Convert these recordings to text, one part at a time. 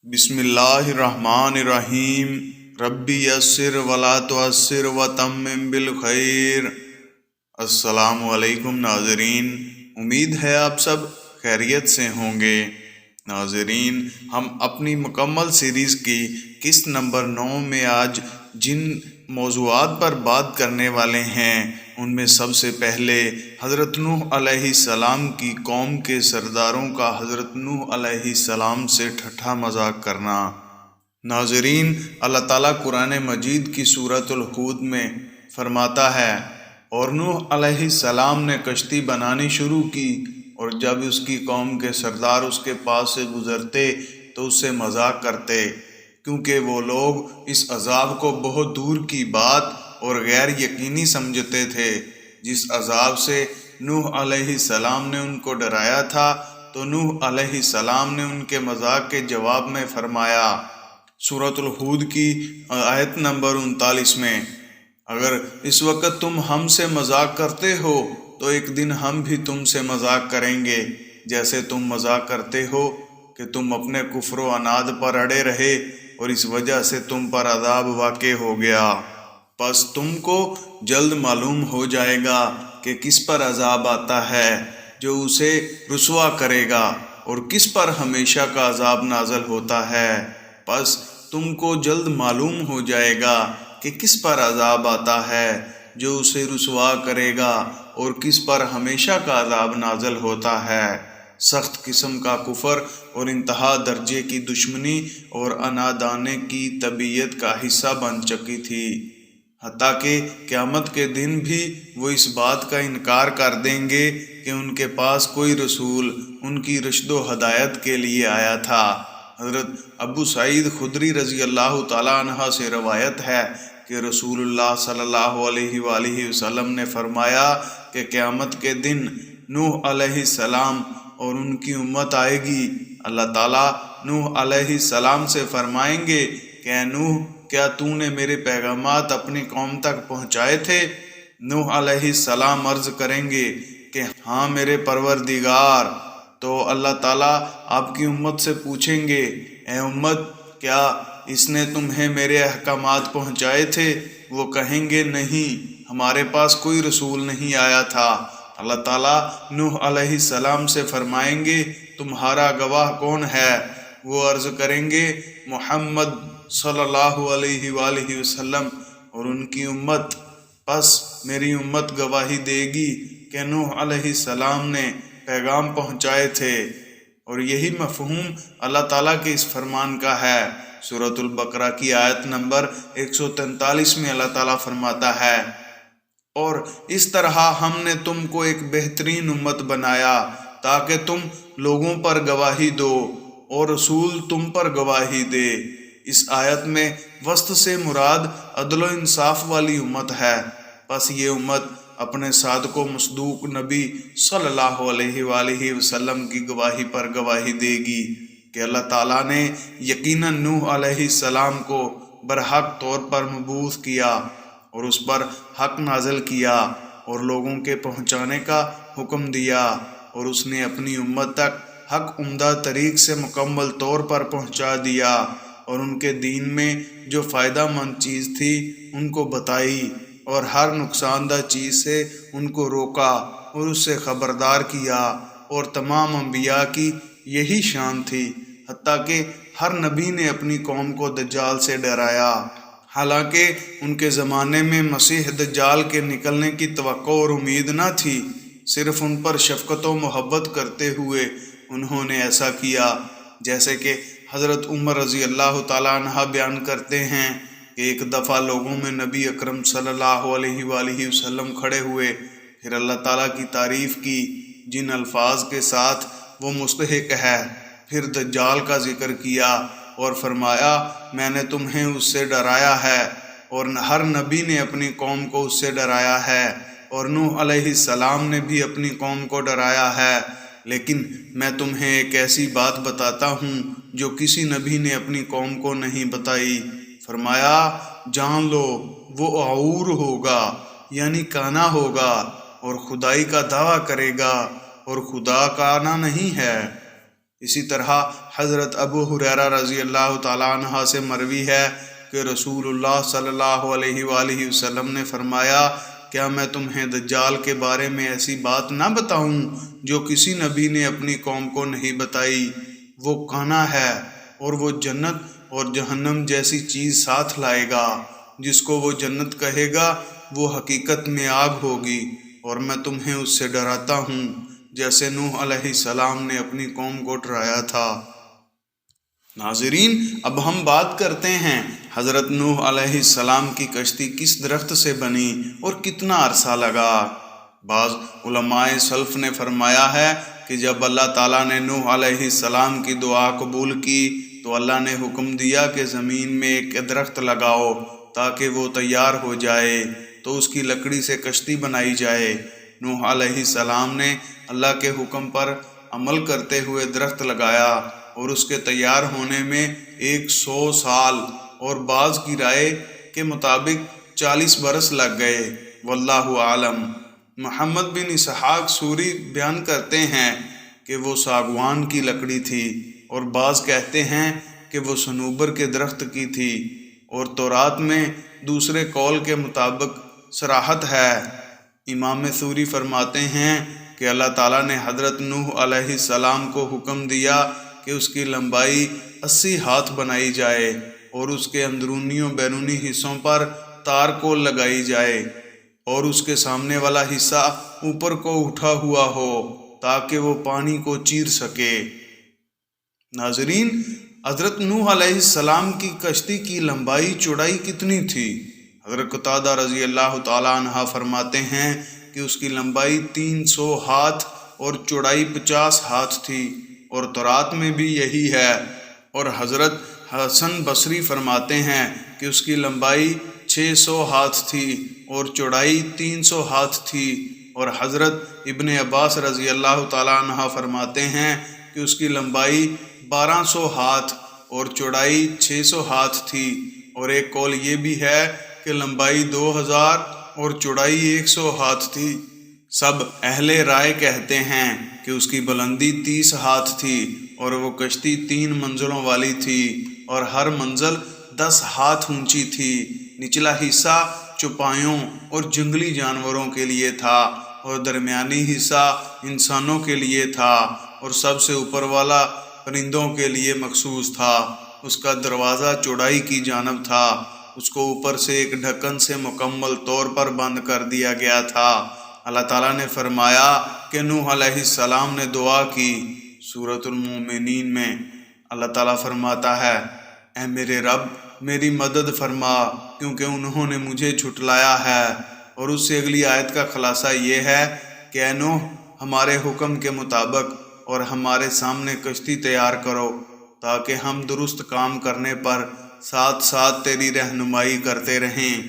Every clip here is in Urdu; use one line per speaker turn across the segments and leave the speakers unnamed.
بسم اللہ الرحمن الرحیم ربی یسر ولا تعسر وتمم بالخیر۔ السلام علیکم ناظرین، امید ہے آپ سب خیریت سے ہوں گے۔ ناظرین، ہم اپنی مکمل سیریز کی قسط نمبر 9 میں آج جن موضوعات پر بات کرنے والے ہیں ان میں سب سے پہلے حضرت نوح علیہ السلام کی قوم کے سرداروں کا حضرت نوح علیہ السلام سے ٹھٹھا مذاق کرنا۔ ناظرین، اللہ تعالیٰ قرآن مجید کی سورۃ الحود میں فرماتا ہے، اور نوح علیہ السلام نے کشتی بنانی شروع کی، اور جب اس کی قوم کے سردار اس کے پاس سے گزرتے تو اس سے مذاق کرتے، کیونکہ وہ لوگ اس عذاب کو بہت دور کی بات اور غیر یقینی سمجھتے تھے۔ جس عذاب سے نوح علیہ السلام نے ان کو ڈرایا تھا، تو نوح علیہ السلام نے ان کے مذاق کے جواب میں فرمایا سورۃ الحود کی آیت نمبر 39 میں، اگر اس وقت تم ہم سے مذاق کرتے ہو تو ایک دن ہم بھی تم سے مذاق کریں گے، جیسے تم مذاق کرتے ہو کہ تم اپنے کفر و عناد پر اڑے رہے اور اس وجہ سے تم پر عذاب واقع ہو گیا۔ پس تم کو جلد معلوم ہو جائے گا کہ کس پر عذاب آتا ہے جو اسے رسوا کرے گا، اور کس پر ہمیشہ کا عذاب نازل ہوتا ہے۔ پس تم کو جلد معلوم ہو جائے گا کہ کس پر عذاب آتا ہے جو اسے رسوا کرے گا، اور کس پر ہمیشہ کا عذاب نازل ہوتا ہے۔ سخت قسم کا کفر اور انتہا درجے کی دشمنی اور انادانے کی طبیعت کا حصہ بن چکی تھی، حتیٰ کہ قیامت کے دن بھی وہ اس بات کا انکار کر دیں گے کہ ان کے پاس کوئی رسول ان کی رشد و ہدایت کے لیے آیا تھا۔ حضرت ابو سعید خدری رضی اللہ تعالیٰ عنہ سے روایت ہے کہ رسول اللہ صلی اللہ علیہ وآلہ وسلم نے فرمایا کہ قیامت کے دن نوح علیہ السلام اور ان کی امت آئے گی۔ اللہ تعالیٰ نوح علیہ السلام سے فرمائیں گے کہ اے نوح، کیا تو نے میرے پیغامات اپنی قوم تک پہنچائے تھے؟ نوح علیہ السلام عرض کریں گے کہ ہاں میرے پروردگار۔ تو اللہ تعالیٰ آپ کی امت سے پوچھیں گے، اے امت، کیا اس نے تمہیں میرے احکامات پہنچائے تھے؟ وہ کہیں گے نہیں، ہمارے پاس کوئی رسول نہیں آیا تھا۔ اللہ تعالیٰ نوح علیہ السلام سے فرمائیں گے، تمہارا گواہ کون ہے؟ وہ عرض کریں گے، محمد صلی اللہ علیہ وآلہ وسلم اور ان کی امت۔ پس میری امت گواہی دے گی کہ نوح علیہ السلام نے پیغام پہنچائے تھے، اور یہی مفہوم اللہ تعالیٰ کے اس فرمان کا ہے۔ سورۃ البقرہ کی آیت نمبر 143 میں اللہ تعالیٰ فرماتا ہے، اور اس طرح ہم نے تم کو ایک بہترین امت بنایا تاکہ تم لوگوں پر گواہی دو اور رسول تم پر گواہی دے۔ اس آیت میں وسط سے مراد عدل و انصاف والی امت ہے۔ پس یہ امت اپنے صادق و مصدوق نبی صلی اللہ علیہ وآلہ وسلم کی گواہی پر گواہی دے گی کہ اللہ تعالیٰ نے یقیناً نوح علیہ السلام کو برحق طور پر مبعوث کیا اور اس پر حق نازل کیا اور لوگوں کے پہنچانے کا حکم دیا، اور اس نے اپنی امت تک حق عمدہ طریق سے مکمل طور پر پہنچا دیا، اور ان کے دین میں جو فائدہ مند چیز تھی ان کو بتائی، اور ہر نقصان دہ چیز سے ان کو روکا اور اس سے خبردار کیا۔ اور تمام انبیاء کی یہی شان تھی، حتیٰ کہ ہر نبی نے اپنی قوم کو دجال سے ڈرایا۔ حالانکہ ان کے زمانے میں مسیح دجال کے نکلنے کی توقع اور امید نہ تھی، صرف ان پر شفقت و محبت کرتے ہوئے انہوں نے ایسا کیا۔ جیسے کہ حضرت عمر رضی اللہ تعالیٰ عنہ بیان کرتے ہیں کہ ایک دفعہ لوگوں میں نبی اکرم صلی اللہ علیہ وآلہ وسلم کھڑے ہوئے، پھر اللہ تعالیٰ کی تعریف کی جن الفاظ کے ساتھ وہ مستحق ہے، پھر دجال کا ذکر کیا اور فرمایا، میں نے تمہیں اس سے ڈرایا ہے، اور ہر نبی نے اپنی قوم کو اس سے ڈرایا ہے، اور نوح علیہ السلام نے بھی اپنی قوم کو ڈرایا ہے، لیکن میں تمہیں ایک ایسی بات بتاتا ہوں جو کسی نبی نے اپنی قوم کو نہیں بتائی۔ فرمایا، جان لو وہ اعور ہوگا، یعنی کانا ہوگا، اور خدائی کا دعویٰ کرے گا، اور خدا کانا نہیں ہے۔ اسی طرح حضرت ابو ہریرہ رضی اللہ تعالیٰ عنہ سے مروی ہے کہ رسول اللہ صلی اللہ علیہ وآلہ وسلم نے فرمایا، کیا میں تمہیں دجال کے بارے میں ایسی بات نہ بتاؤں جو کسی نبی نے اپنی قوم کو نہیں بتائی؟ وہ کانا ہے اور وہ جنت اور جہنم جیسی چیز ساتھ لائے گا، جس کو وہ جنت کہے گا وہ حقیقت میں آگ ہوگی، اور میں تمہیں اس سے ڈراتا ہوں جیسے نوح علیہ السلام نے اپنی قوم کو ڈرایا تھا۔ ناظرین، اب ہم بات کرتے ہیں حضرت نوح علیہ السلام کی کشتی کس درخت سے بنی اور کتنا عرصہ لگا۔ بعض علماء سلف نے فرمایا ہے کہ جب اللہ تعالیٰ نے نوح علیہ السلام کی دعا قبول کی تو اللہ نے حکم دیا کہ زمین میں ایک درخت لگاؤ تاکہ وہ تیار ہو جائے، تو اس کی لکڑی سے کشتی بنائی جائے۔ نوح علیہ السلام نے اللہ کے حکم پر عمل کرتے ہوئے درخت لگایا اور اس کے تیار ہونے میں 100 سال اور بعض کی رائے کے مطابق 40 برس لگ گئے، واللہ عالم۔ محمد بن اسحاق سوری بیان کرتے ہیں کہ وہ ساگوان کی لکڑی تھی، اور بعض کہتے ہیں کہ وہ صنوبر کے درخت کی تھی، اور تورات میں دوسرے قول کے مطابق صراحت ہے۔ امام سوری فرماتے ہیں کہ اللہ تعالیٰ نے حضرت نوح علیہ السلام کو حکم دیا کہ اس کی لمبائی 80 ہاتھ بنائی جائے اور اس کے اندرونی و بیرونی حصوں پر تار کو لگائی جائے، اور اس کے سامنے والا حصہ اوپر کو اٹھا ہوا ہو تاکہ وہ پانی کو چیر سکے۔ ناظرین، حضرت نوح علیہ السلام کی کشتی کی لمبائی چوڑائی کتنی تھی؟ حضرت قتادہ رضی اللہ تعالیٰ عنہ فرماتے ہیں کہ اس کی لمبائی 300 ہاتھ اور چوڑائی 50 ہاتھ تھی، اور تورات میں بھی یہی ہے۔ اور حضرت حسن بصری فرماتے ہیں کہ اس کی لمبائی 600 ہاتھ تھی اور چوڑائی 300 ہاتھ تھی، اور حضرت ابن عباس رضی اللہ تعالیٰ عنہ فرماتے ہیں کہ اس کی لمبائی 1200 ہاتھ اور چوڑائی 600 ہاتھ تھی، اور ایک قول یہ بھی ہے کہ لمبائی 2000 اور چوڑائی 100 ہاتھ تھی۔ سب اہل رائے کہتے ہیں کہ اس کی بلندی 30 ہاتھ تھی، اور وہ کشتی 3 منزلوں والی تھی، اور ہر منزل 10 ہاتھ اونچی تھی۔ نچلا حصہ چوپایوں اور جنگلی جانوروں کے لیے تھا، اور درمیانی حصہ انسانوں کے لیے تھا، اور سب سے اوپر والا پرندوں کے لیے مخصوص تھا۔ اس کا دروازہ چوڑائی کی جانب تھا، اس کو اوپر سے ایک ڈھکن سے مکمل طور پر بند کر دیا گیا تھا۔ اللہ تعالیٰ نے فرمایا کہ نوح علیہ السلام نے دعا کی۔ سورۃ المومنین میں اللہ تعالیٰ فرماتا ہے، اے میرے رب میری مدد فرما، کیونکہ انہوں نے مجھے جھٹلایا ہے۔ اور اس سے اگلی آیت کا خلاصہ یہ ہے کہ اے نوح، ہمارے حکم کے مطابق اور ہمارے سامنے کشتی تیار کرو تاکہ ہم درست کام کرنے پر ساتھ ساتھ تیری رہنمائی کرتے رہیں۔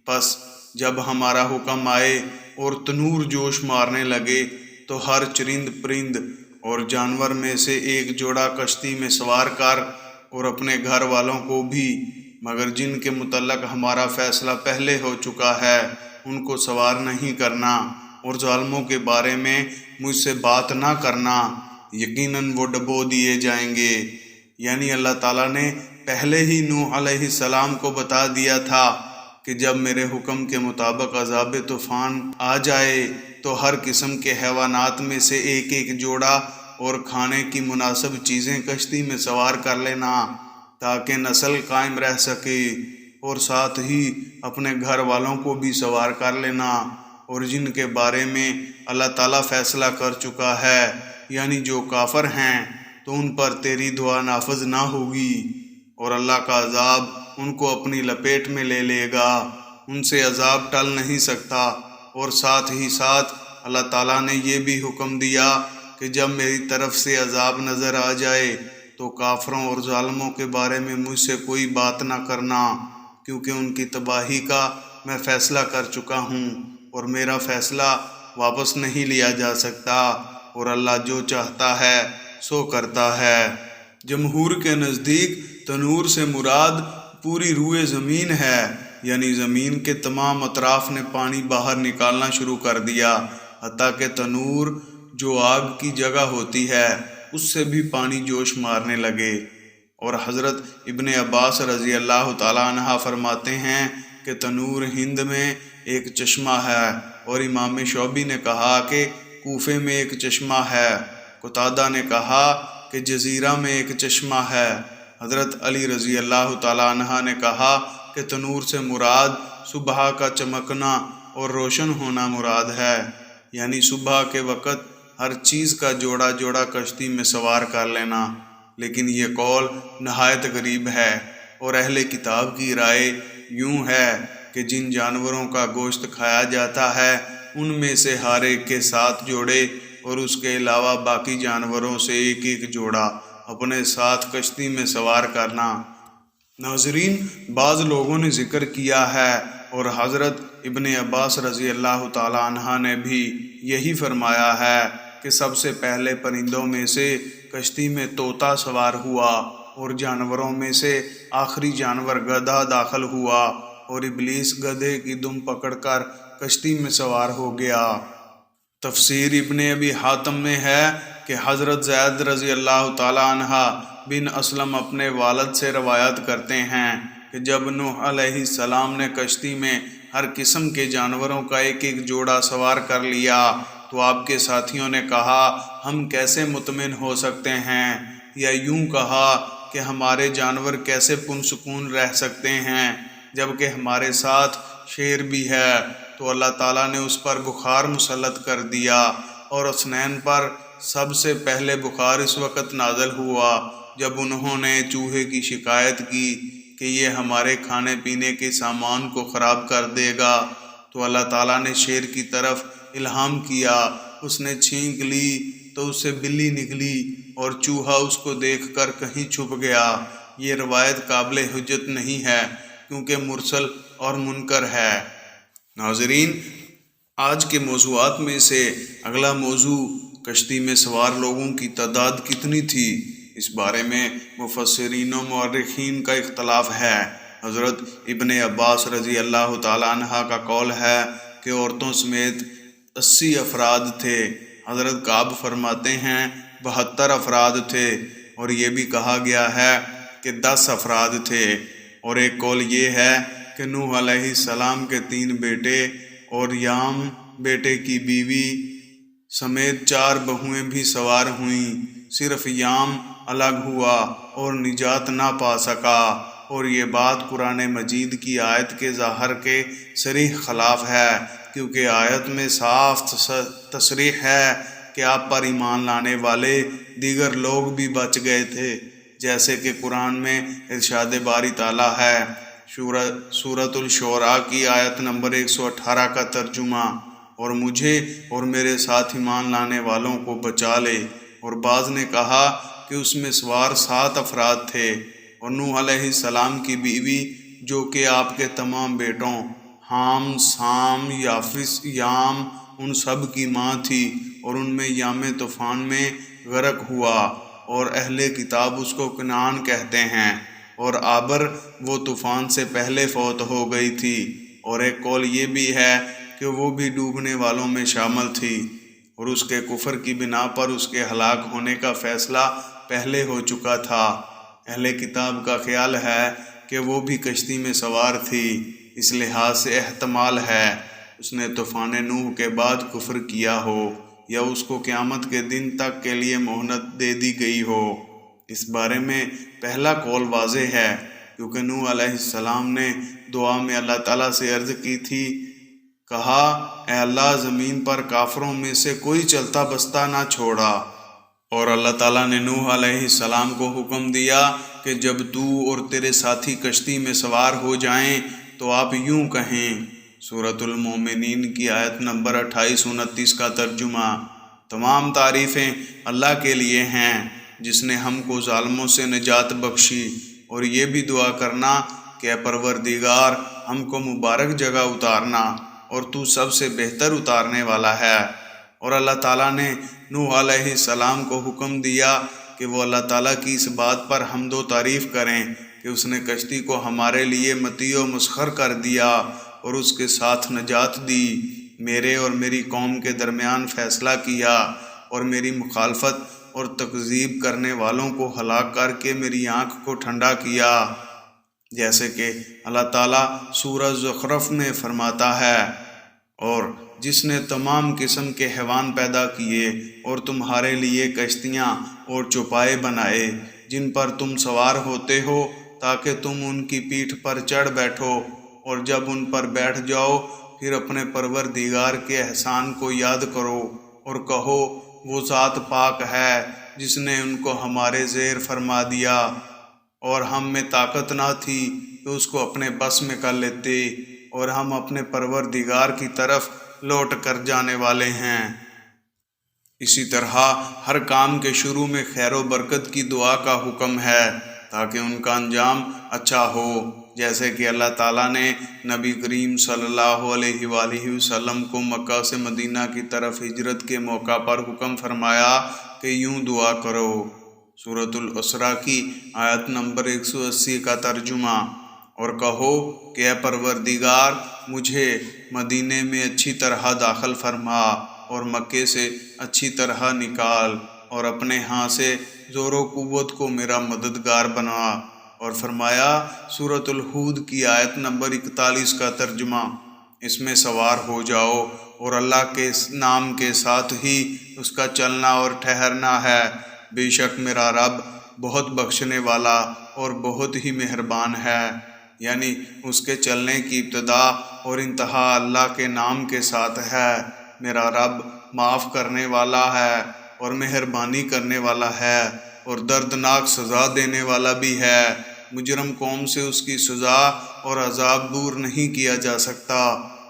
پس جب ہمارا حکم آئے اور تنور جوش مارنے لگے تو ہر چرند پرند اور جانور میں سے ایک جوڑا کشتی میں سوار کر، اور اپنے گھر والوں کو بھی، مگر جن کے متعلق ہمارا فیصلہ پہلے ہو چکا ہے ان کو سوار نہیں کرنا، اور ظالموں کے بارے میں مجھ سے بات نہ کرنا، یقیناً وہ ڈبو دیے جائیں گے۔ یعنی اللہ تعالیٰ نے پہلے ہی نوح علیہ السلام کو بتا دیا تھا کہ جب میرے حکم کے مطابق عذاب طوفان آ جائے تو ہر قسم کے حیوانات میں سے ایک ایک جوڑا اور کھانے کی مناسب چیزیں کشتی میں سوار کر لینا تاکہ نسل قائم رہ سکے، اور ساتھ ہی اپنے گھر والوں کو بھی سوار کر لینا، اور جن کے بارے میں اللہ تعالیٰ فیصلہ کر چکا ہے، یعنی جو کافر ہیں، تو ان پر تیری دعا نافذ نہ ہوگی، اور اللہ کا عذاب ان کو اپنی لپیٹ میں لے لے گا، ان سے عذاب ٹل نہیں سکتا۔ اور ساتھ ہی ساتھ اللہ تعالیٰ نے یہ بھی حکم دیا کہ جب میری طرف سے عذاب نظر آ جائے تو کافروں اور ظالموں کے بارے میں مجھ سے کوئی بات نہ کرنا، کیونکہ ان کی تباہی کا میں فیصلہ کر چکا ہوں، اور میرا فیصلہ واپس نہیں لیا جا سکتا، اور اللہ جو چاہتا ہے سو کرتا ہے۔ جمہور کے نزدیک تنور سے مراد پوری روئے زمین ہے، یعنی زمین کے تمام اطراف نے پانی باہر نکالنا شروع کر دیا، حتیٰ کہ تنور جو آگ کی جگہ ہوتی ہے اس سے بھی پانی جوش مارنے لگے۔ اور حضرت ابن عباس رضی اللہ تعالیٰ عنہ فرماتے ہیں کہ تنور ہند میں ایک چشمہ ہے، اور امام شعبی نے کہا کہ کوفے میں ایک چشمہ ہے، قتادہ نے کہا کہ جزیرہ میں ایک چشمہ ہے۔ حضرت علی رضی اللہ تعالیٰ عنہ نے کہا کہ تنور سے مراد صبح کا چمکنا اور روشن ہونا مراد ہے، یعنی صبح کے وقت ہر چیز کا جوڑا جوڑا کشتی میں سوار کر لینا۔ لیکن یہ قول نہایت غریب ہے، اور اہل کتاب کی رائے یوں ہے کہ جن جانوروں کا گوشت کھایا جاتا ہے ان میں سے ہر ایک کے 7 جوڑے اور اس کے علاوہ باقی جانوروں سے ایک ایک جوڑا اپنے ساتھ کشتی میں سوار کرنا۔ ناظرین، بعض لوگوں نے ذکر کیا ہے اور حضرت ابن عباس رضی اللہ تعالیٰ عنہ نے بھی یہی فرمایا ہے کہ سب سے پہلے پرندوں میں سے کشتی میں طوطا سوار ہوا، اور جانوروں میں سے آخری جانور گدھا داخل ہوا، اور ابلیس گدھے کی دم پکڑ کر کشتی میں سوار ہو گیا۔ تفسیر ابن ابی حاتم میں ہے کہ حضرت زید رضی اللہ تعالیٰ عنہ بن اسلم اپنے والد سے روایت کرتے ہیں کہ جب نوح علیہ السلام نے کشتی میں ہر قسم کے جانوروں کا ایک ایک جوڑا سوار کر لیا تو آپ کے ساتھیوں نے کہا ہم کیسے مطمئن ہو سکتے ہیں، یا یوں کہا کہ ہمارے جانور کیسے پرسکون رہ سکتے ہیں جبکہ ہمارے ساتھ شیر بھی ہے۔ تو اللہ تعالیٰ نے اس پر بخار مسلط کر دیا، اور حسنین پر سب سے پہلے بخار اس وقت نازل ہوا جب انہوں نے چوہے کی شکایت کی کہ یہ ہمارے کھانے پینے کے سامان کو خراب کر دے گا۔ تو اللہ تعالیٰ نے شیر کی طرف الہام کیا، اس نے چھینک لی تو اس سے بلی نکلی، اور چوہا اس کو دیکھ کر کہیں چھپ گیا۔ یہ روایت قابل حجت نہیں ہے کیونکہ مرسل اور منکر ہے۔ ناظرین، آج کے موضوعات میں سے اگلا موضوع کشتی میں سوار لوگوں کی تعداد کتنی تھی، اس بارے میں مفسرین و مورخین کا اختلاف ہے۔ حضرت ابن عباس رضی اللہ تعالیٰ عنہ کا قول ہے کہ عورتوں سمیت 80 افراد تھے۔ حضرت کعب فرماتے ہیں 72 افراد تھے، اور یہ بھی کہا گیا ہے کہ 10 افراد تھے۔ اور ایک قول یہ ہے کہ نوح علیہ السلام کے 3 بیٹے اور یام بیٹے کی بیوی سمیت 4 بہویں بھی سوار ہوئیں، صرف یام الگ ہوا اور نجات نہ پا سکا، اور یہ بات قرآن مجید کی آیت کے ظاہر کے صریح خلاف ہے، کیونکہ آیت میں صاف تصریح ہے کہ آپ پر ایمان لانے والے دیگر لوگ بھی بچ گئے تھے، جیسے کہ قرآن میں ارشاد باری تعالیٰ ہے۔ سورۃ الشعراء کی آیت نمبر 118 کا ترجمہ، اور مجھے اور میرے ساتھ ایمان لانے والوں کو بچا لے۔ اور بعض نے کہا کہ اس میں سوار 7 افراد تھے، اور نوح علیہ السلام کی بیوی جو کہ آپ کے تمام بیٹوں حام، سام، یافس، یام ان سب کی ماں تھی، اور ان میں یام طوفان میں غرق ہوا، اور اہل کتاب اس کو کنعان کہتے ہیں، اور آبر وہ طوفان سے پہلے فوت ہو گئی تھی۔ اور ایک قول یہ بھی ہے کہ وہ بھی ڈوبنے والوں میں شامل تھی، اور اس کے کفر کی بنا پر اس کے ہلاک ہونے کا فیصلہ پہلے ہو چکا تھا۔ اہل کتاب کا خیال ہے کہ وہ بھی کشتی میں سوار تھی، اس لحاظ سے احتمال ہے اس نے طوفان نوح کے بعد کفر کیا ہو، یا اس کو قیامت کے دن تک کے لیے مہلت دے دی گئی ہو۔ اس بارے میں پہلا قول واضح ہے، کیونکہ نوح علیہ السلام نے دعا میں اللہ تعالیٰ سے عرض کی تھی، کہا اے اللہ زمین پر کافروں میں سے کوئی چلتا بستہ نہ چھوڑا، اور اللہ تعالیٰ نے نوح علیہ السلام کو حکم دیا کہ جب تو اور تیرے ساتھی کشتی میں سوار ہو جائیں تو آپ یوں کہیں۔ سورۃ المومنین کی آیت نمبر 28-29 کا ترجمہ۔ تمام تعریفیں اللہ کے لیے ہیں جس نے ہم کو ظالموں سے نجات بخشی، اور یہ بھی دعا کرنا کہ اے پروردگار ہم کو مبارک جگہ اتارنا، اور تو سب سے بہتر اتارنے والا ہے۔ اور اللہ تعالیٰ نے نوح علیہ السلام کو حکم دیا کہ وہ اللہ تعالیٰ کی اس بات پر حمد و تعریف کریں کہ اس نے کشتی کو ہمارے لیے مطیع و مسخر کر دیا اور اس کے ساتھ نجات دی، میرے اور میری قوم کے درمیان فیصلہ کیا، اور میری مخالفت اور تکذیب کرنے والوں کو ہلاک کر کے میری آنکھ کو ٹھنڈا کیا، جیسے کہ اللہ تعالیٰ سورہ زخرف میں فرماتا ہے، اور جس نے تمام قسم کے حیوان پیدا کیے اور تمہارے لیے کشتیاں اور چوپائے بنائے جن پر تم سوار ہوتے ہو تاکہ تم ان کی پیٹھ پر چڑھ بیٹھو، اور جب ان پر بیٹھ جاؤ پھر اپنے پروردگار کے احسان کو یاد کرو اور کہو وہ ذات پاک ہے جس نے ان کو ہمارے زیر فرما دیا اور ہم میں طاقت نہ تھی کہ اس کو اپنے بس میں کر لیتے، اور ہم اپنے پروردگار کی طرف لوٹ کر جانے والے ہیں۔ اسی طرح ہر کام کے شروع میں خیر و برکت کی دعا کا حکم ہے تاکہ ان کا انجام اچھا ہو، جیسے کہ اللہ تعالیٰ نے نبی کریم صلی اللہ علیہ وآلہ وسلم کو مکہ سے مدینہ کی طرف ہجرت کے موقع پر حکم فرمایا کہ یوں دعا کرو۔ سورۃ الاسراء کی آیت نمبر 180 کا ترجمہ، اور کہو کہ اے پروردگار مجھے مدینے میں اچھی طرح داخل فرما اور مکے سے اچھی طرح نکال، اور اپنے ہاں سے زور و قوت کو میرا مددگار بنا۔ اور فرمایا سورۃ الہود کی آیت نمبر 41 کا ترجمہ، اس میں سوار ہو جاؤ اور اللہ کے نام کے ساتھ ہی اس کا چلنا اور ٹھہرنا ہے، بے شک میرا رب بہت بخشنے والا اور بہت ہی مہربان ہے۔ یعنی اس کے چلنے کی ابتدا اور انتہا اللہ کے نام کے ساتھ ہے۔ میرا رب معاف کرنے والا ہے اور مہربانی کرنے والا ہے اور دردناک سزا دینے والا بھی ہے۔ مجرم قوم سے اس کی سزا اور عذاب دور نہیں کیا جا سکتا،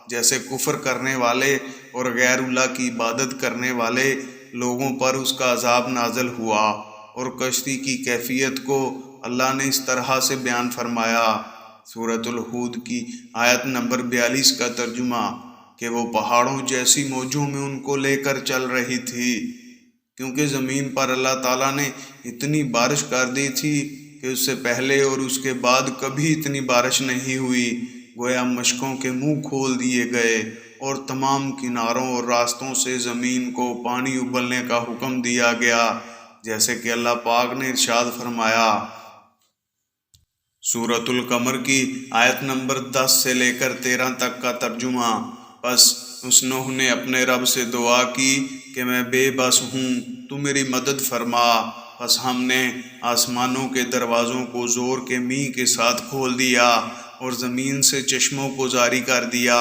جیسے کفر کرنے والے اور غیر اللہ کی عبادت کرنے والے لوگوں پر اس کا عذاب نازل ہوا۔ اور کشتی کی کیفیت کو اللہ نے اس طرح سے بیان فرمایا، سورۃ الہود کی آیت نمبر 42 کا ترجمہ، کہ وہ پہاڑوں جیسی موجوں میں ان کو لے کر چل رہی تھی، کیونکہ زمین پر اللہ تعالیٰ نے اتنی بارش کر دی تھی کہ اس سے پہلے اور اس کے بعد کبھی اتنی بارش نہیں ہوئی، گویا مشکوں کے منہ کھول دیے گئے، اور تمام کناروں اور راستوں سے زمین کو پانی ابلنے کا حکم دیا گیا، جیسے کہ اللہ پاک نے ارشاد فرمایا۔ سورۃ القمر کی آیت نمبر 10 سے لے کر 13 تک کا ترجمہ، پس اس نوح نے اپنے رب سے دعا کی کہ میں بے بس ہوں، تو میری مدد فرما۔ پس ہم نے آسمانوں کے دروازوں کو زور کے میںہ کے ساتھ کھول دیا اور زمین سے چشموں کو جاری کر دیا،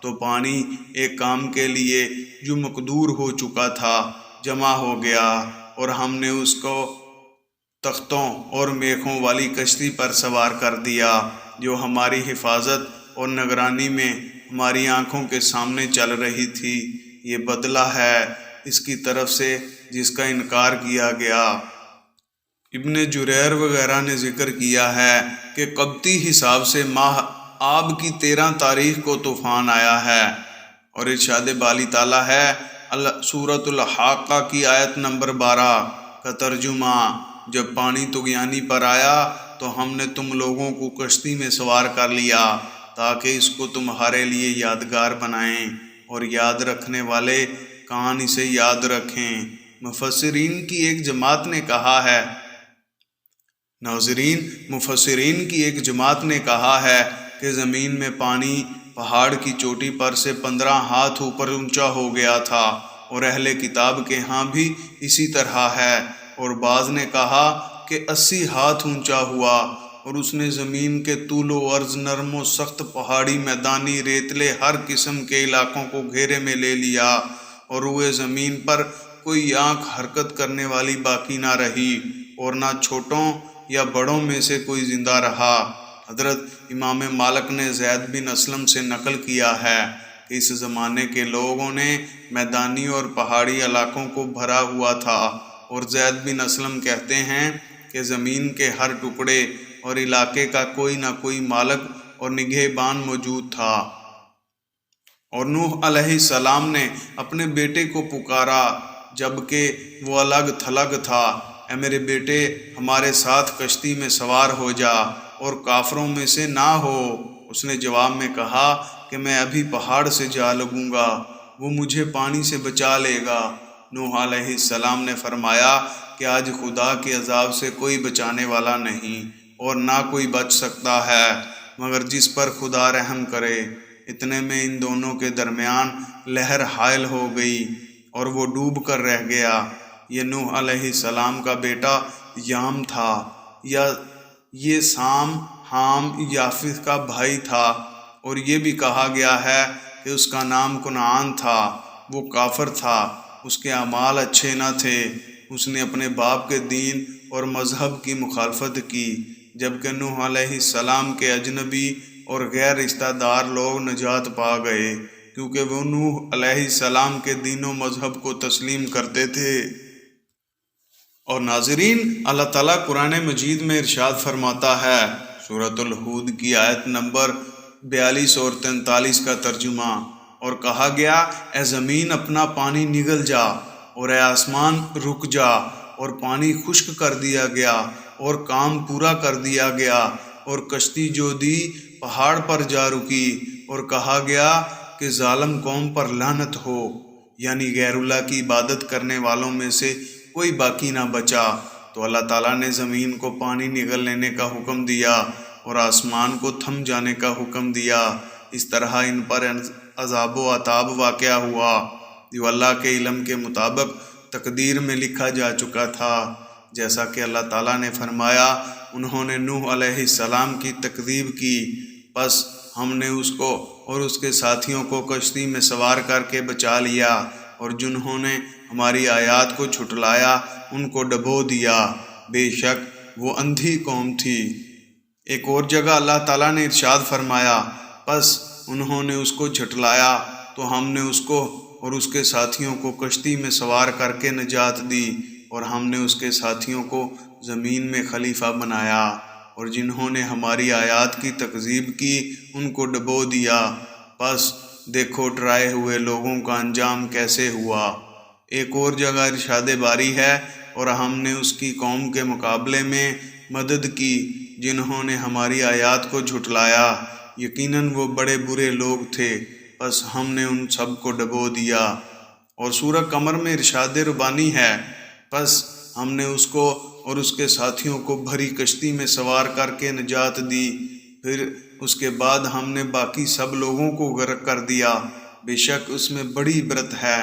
تو پانی ایک کام کے لیے جو مقدور ہو چکا تھا جمع ہو گیا، اور ہم نے اس کو تختوں اور میخوں والی کشتی پر سوار کر دیا جو ہماری حفاظت اور نگرانی میں ہماری آنکھوں کے سامنے چل رہی تھی۔ یہ بدلہ ہے اس کی طرف سے جس کا انکار کیا گیا۔ ابن جریر وغیرہ نے ذکر کیا ہے کہ قبطی حساب سے ماہ آب کی 13 تاریخ کو طوفان آیا ہے، اور ارشاد باری تعالیٰ ہے سورۃ الحاقہ کی آیت نمبر 12 کا ترجمہ، جب پانی طغیانی پر آیا تو ہم نے تم لوگوں کو کشتی میں سوار کر لیا تاکہ اس کو تمہارے لیے یادگار بنائیں اور یاد رکھنے والے کان اسے یاد رکھیں۔ مفسرین کی ایک جماعت نے کہا ہے مفسرین کی ایک جماعت نے کہا ہے کہ زمین میں پانی پہاڑ کی چوٹی پر سے 15 ہاتھ اوپر اونچا ہو گیا تھا، اور اہل کتاب کے ہاں بھی اسی طرح ہے، اور بعض نے کہا کہ 80 ہاتھ اونچا ہوا، اور اس نے زمین کے طول و عرض، نرم و سخت پہاڑی، میدانی، ریتلے ہر قسم کے علاقوں کو گھیرے میں لے لیا، اور روئے زمین پر کوئی آنکھ حرکت کرنے والی باقی نہ رہی، اور نہ چھوٹوں یا بڑوں میں سے کوئی زندہ رہا۔ حضرت امام مالک نے زید بن اسلم سے نقل کیا ہے کہ اس زمانے کے لوگوں نے میدانی اور پہاڑی علاقوں کو بھرا ہوا تھا، اور زید بن اسلم کہتے ہیں کہ زمین کے ہر ٹکڑے اور علاقے کا کوئی نہ کوئی مالک اور نگہبان موجود تھا۔ اور نوح علیہ السلام نے اپنے بیٹے کو پکارا جبکہ وہ الگ تھلگ تھا، اے میرے بیٹے ہمارے ساتھ کشتی میں سوار ہو جا اور کافروں میں سے نہ ہو۔ اس نے جواب میں کہا کہ میں ابھی پہاڑ سے جا لگوں گا، وہ مجھے پانی سے بچا لے گا۔ نوح علیہ السلام نے فرمایا کہ آج خدا کے عذاب سے کوئی بچانے والا نہیں اور نہ کوئی بچ سکتا ہے مگر جس پر خدا رحم کرے۔ اتنے میں ان دونوں کے درمیان لہر حائل ہو گئی اور وہ ڈوب کر رہ گیا۔ یہ نوح علیہ السلام کا بیٹا یام تھا، یا یہ سام حام یافت کا بھائی تھا، اور یہ بھی کہا گیا ہے کہ اس کا نام کنعان تھا۔ وہ کافر تھا، اس کے اعمال اچھے نہ تھے، اس نے اپنے باپ کے دین اور مذہب کی مخالفت کی، جبکہ نوح علیہ السلام کے اجنبی اور غیر رشتہ دار لوگ نجات پا گئے، کیونکہ وہ نوح علیہ السلام کے دین و مذہب کو تسلیم کرتے تھے۔ اور ناظرین، اللہ تعالیٰ قرآن مجید میں ارشاد فرماتا ہے، سورۃ الہود کی آیت نمبر 42 اور 43 کا ترجمہ، اور کہا گیا اے زمین اپنا پانی نگل جا، اور اے آسمان رک جا، اور پانی خشک کر دیا گیا اور کام پورا کر دیا گیا، اور کشتی جو دی پہاڑ پر جا رکی، اور کہا گیا کہ ظالم قوم پر لعنت ہو، یعنی غیر اللہ کی عبادت کرنے والوں میں سے کوئی باقی نہ بچا۔ تو اللہ تعالیٰ نے زمین کو پانی نگل لینے کا حکم دیا اور آسمان کو تھم جانے کا حکم دیا۔ اس طرح ان پر عذاب و عطاب واقع ہوا جو اللہ کے علم کے مطابق تقدیر میں لکھا جا چکا تھا، جیسا کہ اللہ تعالیٰ نے فرمایا انہوں نے نوح علیہ السلام کی تکذیب کی، پس ہم نے اس کو اور اس کے ساتھیوں کو کشتی میں سوار کر کے بچا لیا، اور جنہوں نے ہماری آیات کو جھٹلایا ان کو ڈبو دیا، بے شک وہ اندھی قوم تھی۔ ایک اور جگہ اللہ تعالیٰ نے ارشاد فرمایا، پس انہوں نے اس کو جھٹلایا تو ہم نے اس کو اور اس کے ساتھیوں کو کشتی میں سوار کر کے نجات دی، اور ہم نے اس کے ساتھیوں کو زمین میں خلیفہ بنایا، اور جنہوں نے ہماری آیات کی تکذیب کی ان کو ڈبو دیا۔ پس دیکھو ڈرائے ہوئے لوگوں کا انجام کیسے ہوا۔ ایک اور جگہ ارشاد باری ہے، اور ہم نے اس کی قوم کے مقابلے میں مدد کی جنہوں نے ہماری آیات کو جھٹلایا، یقیناً وہ بڑے برے لوگ تھے، پس ہم نے ان سب کو ڈبو دیا۔ اور سورہ قمر میں ارشاد ربانی ہے، پس ہم نے اس کو اور اس کے ساتھیوں کو بھری کشتی میں سوار کر کے نجات دی، پھر اس کے بعد ہم نے باقی سب لوگوں کو غرق کر دیا، بے شک اس میں بڑی عبرت ہے،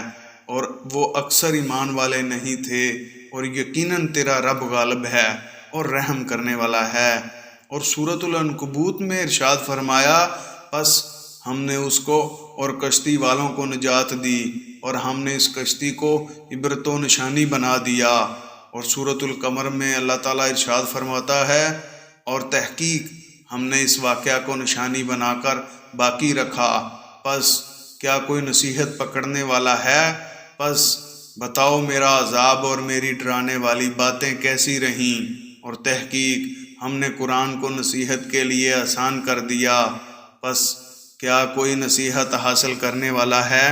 اور وہ اکثر ایمان والے نہیں تھے، اور یقیناً تیرا رب غالب ہے اور رحم کرنے والا ہے۔ اور سورۃ العنکبوت میں ارشاد فرمایا، پس ہم نے اس کو اور کشتی والوں کو نجات دی، اور ہم نے اس کشتی کو عبرت و نشانی بنا دیا۔ اور سورۃ القمر میں اللہ تعالیٰ ارشاد فرماتا ہے، اور تحقیق ہم نے اس واقعہ کو نشانی بنا کر باقی رکھا، پس کیا کوئی نصیحت پکڑنے والا ہے؟ پس بتاؤ میرا عذاب اور میری ڈرانے والی باتیں کیسی رہیں۔ اور تحقیق ہم نے قرآن کو نصیحت کے لیے آسان کر دیا، پس کیا کوئی نصیحت حاصل کرنے والا ہے؟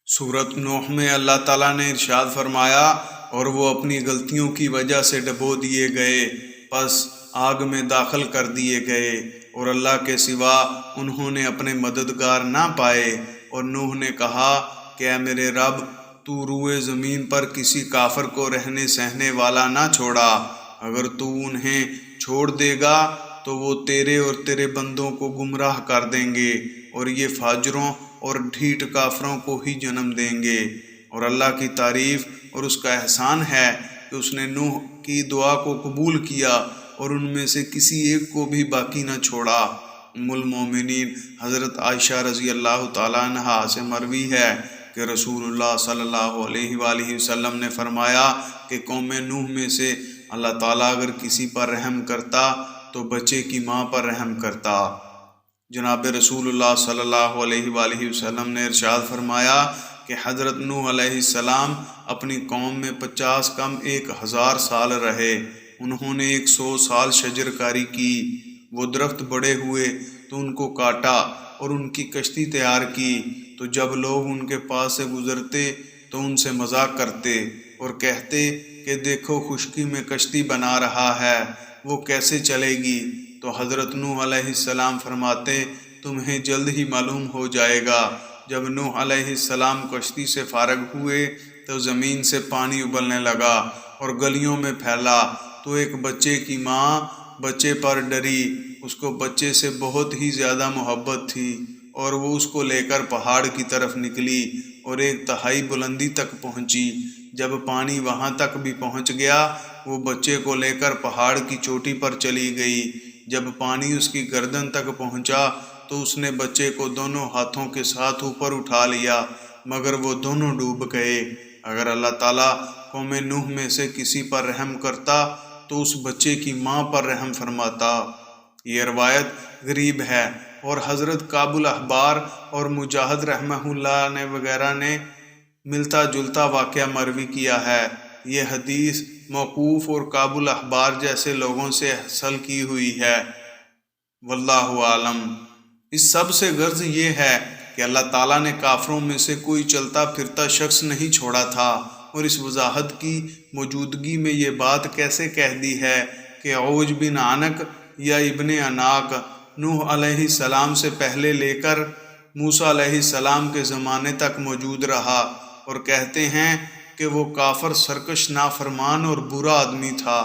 سورۃ نوح میں اللہ تعالیٰ نے ارشاد فرمایا، اور وہ اپنی غلطیوں کی وجہ سے ڈبو دیے گئے، پس آگ میں داخل کر دیے گئے، اور اللہ کے سوا انہوں نے اپنے مددگار نہ پائے۔ اور نوح نے کہا کہ اے میرے رب، تو روئے زمین پر کسی کافر کو رہنے سہنے والا نہ چھوڑا، اگر تو انہیں چھوڑ دے گا تو وہ تیرے اور تیرے بندوں کو گمراہ کر دیں گے، اور یہ فاجروں اور ڈھیٹ کافروں کو ہی جنم دیں گے۔ اور اللہ کی تعریف اور اس کا احسان ہے کہ اس نے نوح کی دعا کو قبول کیا اور ان میں سے کسی ایک کو بھی باقی نہ چھوڑا۔ ام المومنین حضرت عائشہ رضی اللہ تعالیٰ عنہا سے مروی ہے کہ رسول اللہ صلی اللہ علیہ وآلہ وسلم نے فرمایا کہ قوم نوح میں سے اللہ تعالیٰ اگر کسی پر رحم کرتا تو بچے کی ماں پر رحم کرتا۔ جناب رسول اللہ صلی اللہ علیہ وآلہ وسلم نے ارشاد فرمایا کہ حضرت نوح علیہ السلام اپنی قوم میں 50 کم 1000 سال رہے۔ انہوں نے 100 سال شجر کاری کی، وہ درخت بڑے ہوئے تو ان کو کاٹا اور ان کی کشتی تیار کی، تو جب لوگ ان کے پاس سے گزرتے تو ان سے مذاق کرتے اور کہتے کہ دیکھو خشکی میں کشتی بنا رہا ہے، وہ کیسے چلے گی؟ تو حضرت نوح علیہ السلام فرماتے تمہیں جلد ہی معلوم ہو جائے گا۔ جب نوح علیہ السلام کشتی سے فارغ ہوئے تو زمین سے پانی ابلنے لگا اور گلیوں میں پھیلا، تو ایک بچے کی ماں بچے پر ڈری، اس کو بچے سے بہت ہی زیادہ محبت تھی، اور وہ اس کو لے کر پہاڑ کی طرف نکلی اور ایک تہائی بلندی تک پہنچی۔ جب پانی وہاں تک بھی پہنچ گیا، وہ بچے کو لے کر پہاڑ کی چوٹی پر چلی گئی۔ جب پانی اس کی گردن تک پہنچا تو اس نے بچے کو دونوں ہاتھوں کے ساتھ اوپر اٹھا لیا، مگر وہ دونوں ڈوب گئے۔ اگر اللہ تعالیٰ قوم نوح میں سے کسی پر رحم کرتا تو اس بچے کی ماں پر رحم فرماتا۔ یہ روایت غریب ہے، اور حضرت کعب الاحبار اور مجاہد رحمہ اللہ نے وغیرہ نے ملتا جلتا واقعہ مروی کیا ہے۔ یہ حدیث موقوف اور کعب الاحبار جیسے لوگوں سے حصل کی ہوئی ہے۔ واللہ عالم۔ اس سب سے غرض یہ ہے کہ اللہ تعالیٰ نے کافروں میں سے کوئی چلتا پھرتا شخص نہیں چھوڑا تھا، اور اس وضاحت کی موجودگی میں یہ بات کیسے کہہ دی ہے کہ عوج بن عنق یا ابن عناق نوح علیہ السلام سے پہلے لے کر موسیٰ علیہ السلام کے زمانے تک موجود رہا، اور کہتے ہیں کہ وہ کافر، سرکش، نافرمان اور برا آدمی تھا،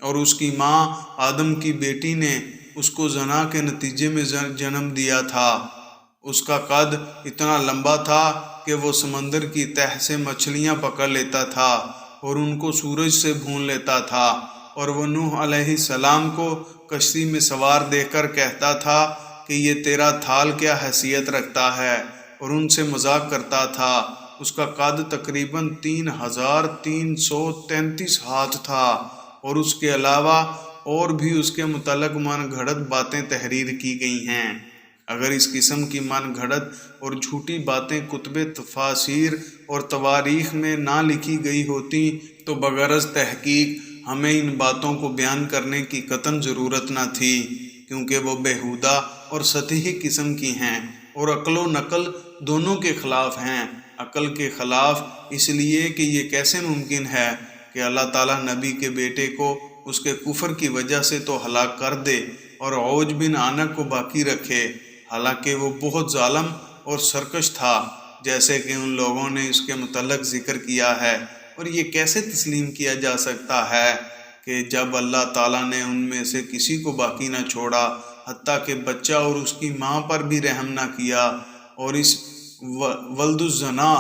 اور اس کی ماں آدم کی بیٹی نے اس کو زنا کے نتیجے میں جنم دیا تھا۔ اس کا قد اتنا لمبا تھا کہ وہ سمندر کی تہہ سے مچھلیاں پکڑ لیتا تھا اور ان کو سورج سے بھون لیتا تھا، اور وہ نوح علیہ السلام کو کشتی میں سوار دیکھ کر کہتا تھا کہ یہ تیرا تھال کیا حیثیت رکھتا ہے، اور ان سے مذاق کرتا تھا۔ اس کا قد تقریباً 3333 ہاتھ تھا، اور اس کے علاوہ اور بھی اس کے متعلق من گھڑت باتیں تحریر کی گئی ہیں۔ اگر اس قسم کی من گھڑت اور جھوٹی باتیں کتب تفاسیر اور تواریخ میں نہ لکھی گئی ہوتی تو بغرض تحقیق ہمیں ان باتوں کو بیان کرنے کی قطعاً ضرورت نہ تھی، کیونکہ وہ بیہودہ اور سطحی قسم کی ہیں، اور عقل و نقل دونوں کے خلاف ہیں۔ عقل کے خلاف اس لیے کہ یہ کیسے ممکن ہے کہ اللہ تعالیٰ نبی کے بیٹے کو اس کے کفر کی وجہ سے تو ہلاک کر دے اور عوج بن عنق کو باقی رکھے، حالانکہ وہ بہت ظالم اور سرکش تھا، جیسے کہ ان لوگوں نے اس کے متعلق ذکر کیا ہے۔ اور یہ کیسے تسلیم کیا جا سکتا ہے کہ جب اللہ تعالیٰ نے ان میں سے کسی کو باقی نہ چھوڑا، حتیٰ کہ بچہ اور اس کی ماں پر بھی رحم نہ کیا، اور اس ولد الزنا،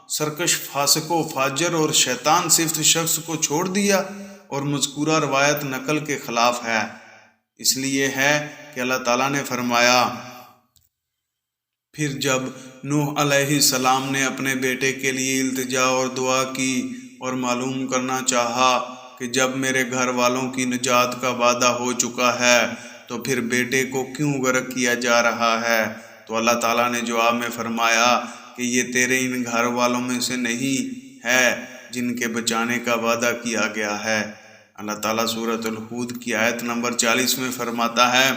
سرکش، فاسق و فاجر اور شیطان صفت شخص کو چھوڑ دیا، اور مذکورہ روایت نقل کے خلاف ہے۔ اس لیے ہے کہ اللہ تعالیٰ نے فرمایا، پھر جب نوح علیہ السلام نے اپنے بیٹے کے لیے التجا اور دعا کی اور معلوم کرنا چاہا کہ جب میرے گھر والوں کی نجات کا وعدہ ہو چکا ہے تو پھر بیٹے کو کیوں غرق کیا جا رہا ہے، تو اللہ تعالیٰ نے جواب میں فرمایا کہ یہ تیرے ان گھر والوں میں سے نہیں ہے جن کے بچانے کا وعدہ کیا گیا ہے۔ اللہ تعالیٰ سورۃ الہود کی آیت نمبر 40 میں فرماتا ہے،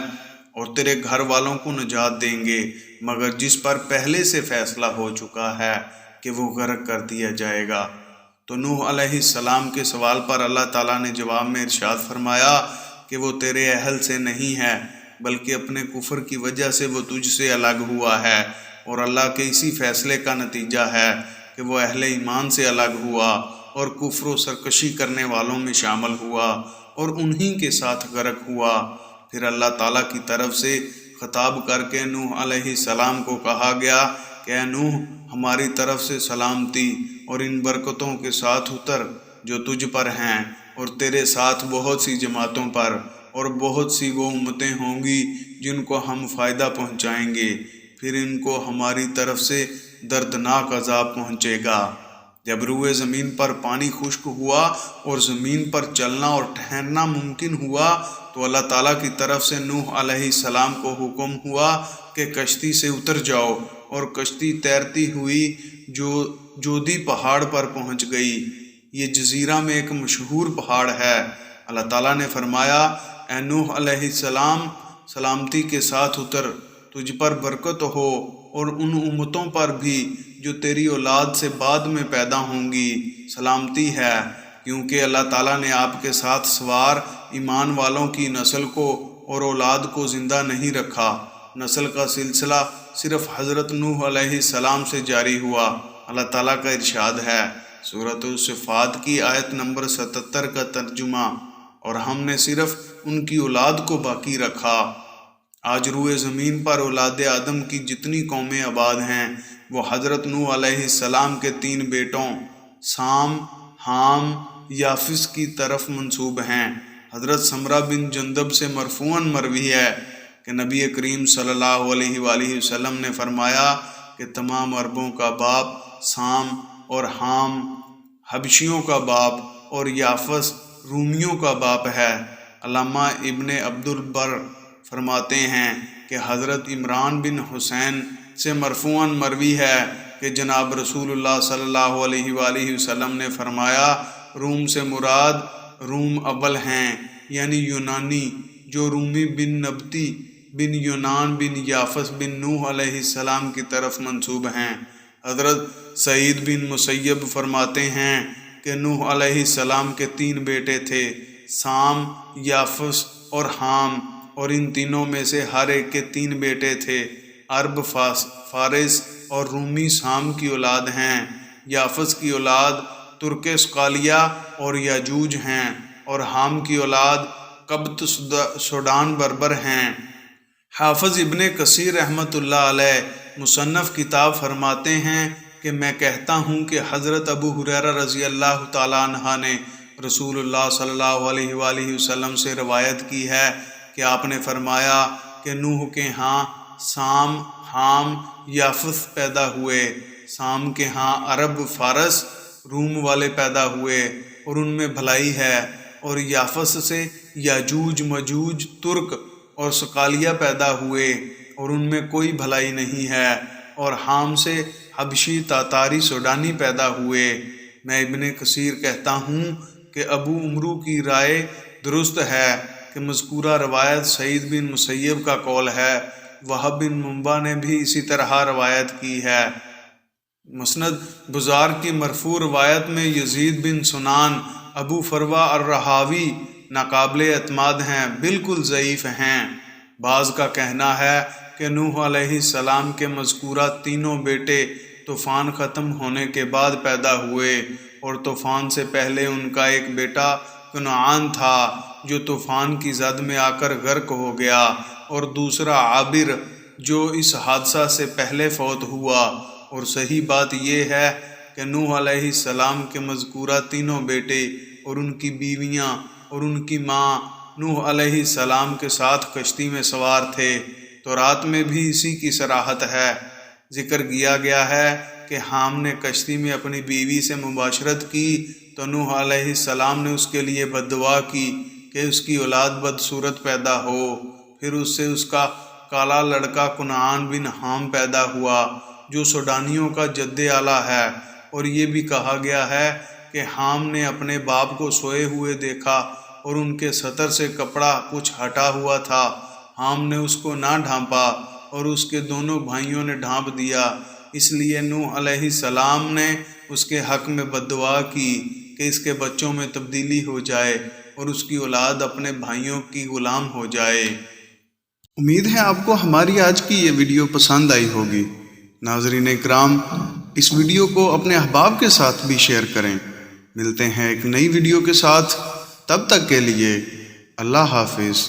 اور تیرے گھر والوں کو نجات دیں گے مگر جس پر پہلے سے فیصلہ ہو چکا ہے کہ وہ غرق کر دیا جائے گا۔ تو نوح علیہ السلام کے سوال پر اللہ تعالیٰ نے جواب میں ارشاد فرمایا کہ وہ تیرے اہل سے نہیں ہے، بلکہ اپنے کفر کی وجہ سے وہ تجھ سے الگ ہوا ہے، اور اللہ کے اسی فیصلے کا نتیجہ ہے کہ وہ اہل ایمان سے الگ ہوا اور کفر و سرکشی کرنے والوں میں شامل ہوا اور انہی کے ساتھ غرق ہوا۔ پھر اللہ تعالیٰ کی طرف سے خطاب کر کے نوح علیہ السلام کو کہا گیا کہ اے نوح، ہماری طرف سے سلامتی اور ان برکتوں کے ساتھ اتر جو تجھ پر ہیں، اور تیرے ساتھ بہت سی جماعتوں پر، اور بہت سی وہ امتیں ہوں گی جن کو ہم فائدہ پہنچائیں گے، پھر ان کو ہماری طرف سے دردناک عذاب پہنچے گا۔ جب روئے زمین پر پانی خشک ہوا اور زمین پر چلنا اور ٹھہرنا ممکن ہوا تو اللہ تعالیٰ کی طرف سے نوح علیہ السلام کو حکم ہوا کہ کشتی سے اتر جاؤ، اور کشتی تیرتی ہوئی جودی پہاڑ پر پہنچ گئی۔ یہ جزیرہ میں ایک مشہور پہاڑ ہے۔ اللہ تعالیٰ نے فرمایا، اے نوح علیہ السلام، سلامتی کے ساتھ اتر، تجھ پر برکت ہو اور ان امتوں پر بھی جو تیری اولاد سے بعد میں پیدا ہوں گی سلامتی ہے، کیونکہ اللہ تعالیٰ نے آپ کے ساتھ سوار ایمان والوں کی نسل کو اور اولاد کو زندہ نہیں رکھا۔ نسل کا سلسلہ صرف حضرت نوح علیہ السلام سے جاری ہوا۔ اللہ تعالیٰ کا ارشاد ہے، سورۃ الصفات کی آیت نمبر 77 کا ترجمہ، اور ہم نے صرف ان کی اولاد کو باقی رکھا۔ آج روئے زمین پر اولاد آدم کی جتنی قومیں آباد ہیں وہ حضرت نوح علیہ السلام کے 3 بیٹوں سام، حام، یافس کی طرف منسوب ہیں۔ حضرت سمرہ بن جندب سے مرفوعاً مروی ہے کہ نبی کریم صلی اللہ علیہ وآلہ وسلم نے فرمایا کہ تمام عربوں کا باپ سام اور حام حبشیوں کا باپ اور یافس رومیوں کا باپ ہے۔ علامہ ابن عبد البر فرماتے ہیں کہ حضرت عمران بن حسین سے مرفوعاً مروی ہے کہ جناب رسول اللہ صلی اللہ علیہ وآلہ وسلم نے فرمایا روم سے مراد روم ابل ہیں، یعنی یونانی، جو رومی بن نبتی بن یونان بن یافس بن نوح علیہ السلام کی طرف منسوب ہیں۔ حضرت سعید بن مسیب فرماتے ہیں کہ نوح علیہ السلام کے 3 بیٹے تھے، سام، یافس اور حام، اور ان تینوں میں سے ہر ایک کے 3 بیٹے تھے۔ عرب فارس اور رومی سام کی اولاد ہیں، یافس کی اولاد ترک اسقالیہ اور یاجوج ہیں، اور حام کی اولاد قبط سوڈان بربر ہیں۔ حافظ ابن کثیر رحمۃ اللہ علیہ مصنف کتاب فرماتے ہیں کہ میں کہتا ہوں کہ حضرت ابو ہریرہ رضی اللہ تعالیٰ عنہ نے رسول اللہ صلی اللہ علیہ وآلہ وسلم سے روایت کی ہے کہ آپ نے فرمایا کہ نوح کے ہاں سام، حام، یافس پیدا ہوئے، سام کے ہاں عرب، فارس، روم والے پیدا ہوئے اور ان میں بھلائی ہے، اور یافس سے یاجوج، مجوج، ترک اور سقالیہ پیدا ہوئے اور ان میں کوئی بھلائی نہیں ہے، اور حام سے حبشی، تاتاری، سوڈانی پیدا ہوئے۔ میں ابن کثیر کہتا ہوں کہ ابو عمرو کی رائے درست ہے کہ مذکورہ روایت سعید بن مسیب کا قول ہے۔ وہب بن منبع نے بھی اسی طرح روایت کی ہے۔ مسند بزار کی مرفوع روایت میں یزید بن سنان، ابو فروہ الرہاوی ناقابل اعتماد ہیں، بالکل ضعیف ہیں۔ بعض کا کہنا ہے کہ نوح علیہ السلام کے مذکورہ 3 بیٹے طوفان ختم ہونے کے بعد پیدا ہوئے، اور طوفان سے پہلے ان کا ایک بیٹا کنعان تھا جو طوفان کی زد میں آ کر غرق ہو گیا، اور دوسرا عابر جو اس حادثہ سے پہلے فوت ہوا۔ اور صحیح بات یہ ہے کہ نوح علیہ السلام کے مذکورہ 3 بیٹے اور ان کی بیویاں اور ان کی ماں نوح علیہ السلام کے ساتھ کشتی میں سوار تھے۔ تورات میں بھی اسی کی صراحت ہے۔ ذکر کیا گیا ہے کہ حام نے کشتی میں اپنی بیوی سے مباشرت کی تو نوح علیہ السلام نے اس کے لیے بد دعا کی کہ اس کی اولاد بدصورت پیدا ہو۔ پھر اس سے اس کا کالا لڑکا کنعان بن حام پیدا ہوا جو سوڈانیوں کا جد اعلیٰ ہے، اور یہ بھی کہا گیا ہے کہ حام نے اپنے باپ کو سوئے ہوئے دیکھا اور ان کے سطر سے کپڑا کچھ ہٹا ہوا تھا۔ حام نے اس کو نہ ڈھانپا اور اس کے دونوں بھائیوں نے ڈھانپ دیا، اس لیے نوح علیہ السلام نے اس کے حق میں بد دعا کی کہ اس کے بچوں میں تبدیلی ہو جائے اور اس کی اولاد اپنے بھائیوں کی غلام ہو جائے۔ امید ہے آپ کو ہماری آج کی یہ ویڈیو پسند آئی ہوگی۔ ناظرین اکرام، اس ویڈیو کو اپنے احباب کے ساتھ بھی شیئر کریں۔ ملتے ہیں ایک نئی ویڈیو کے ساتھ، تب تک کے لیے اللہ حافظ۔